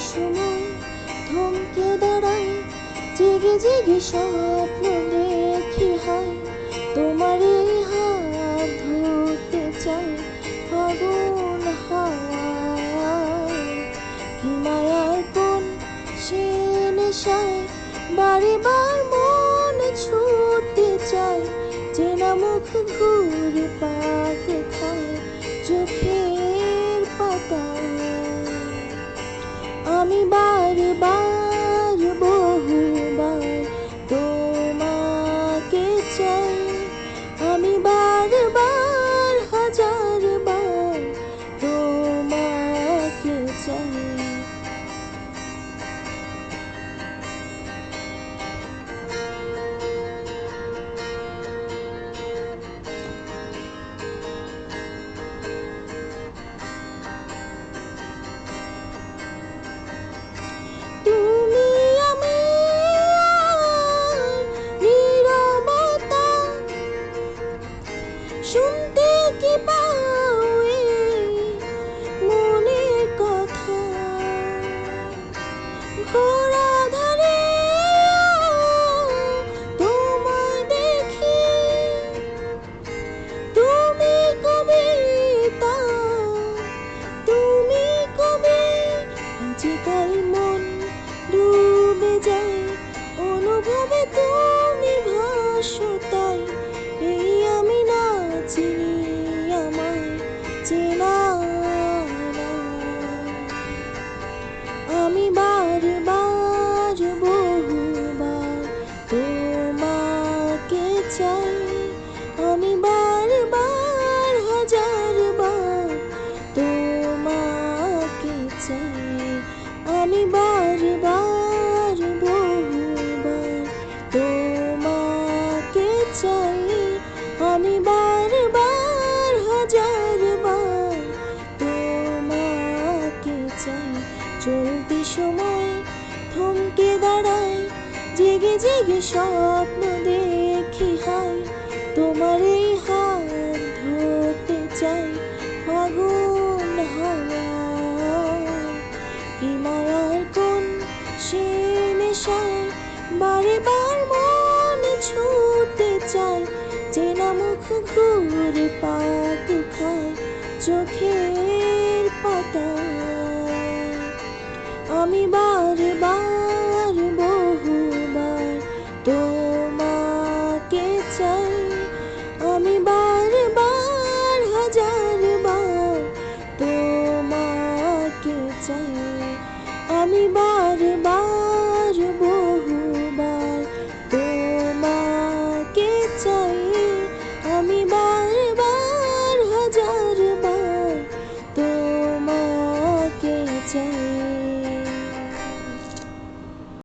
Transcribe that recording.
সময় থমকে দাঁড়াই, জেগে জেগে স্বপ্ন দেখি হায় তোমার এই হাত ধরতে চাই ফাগুন হাওয়ায়। কি মায়ার কোন সে নেশায় বারে বার মন ছুটতে চায়, চেনা মুখ ঘুরে পাক খায় চোখের পাতায়। আমি বারবার বহুবার তোমাকে চাই, আমি বারবার হাজারবার তোমাকে চাই। তুমি আমি আর নীরবতা, শুনতে কি পাও এই মনের কথা। ঘোড়া ধারে তোমায় দেখি, তুমি কবিতা, তুমি কবি। আজকাল মন ডুবে যায় অনুভবে, তুমি ভাসো তাই। এই আমি না চিনি আমায় চেনা না। আমি বারবার বহুবার তোমাকে চাই, আমি বারবার হাজারবার তোমাকে চাই। আমি বারবার বহুবার তোমাকে চাই, আমি বারবার হাজারবার তোমাকে চাই। চলতি সময় থমকে দাঁড়াই, জেগে জেগে স্বপ্ন দেখি হায় তোমার এই হাত ধরতে চাই ফাগুন হাওয়ায়। কি মায়ার কোন সে নেশায় বারে বার মন ছুটতে চায়, চেনা মুখ ঘুরে পাক খায় চোখের পাতায়। আমি বারবার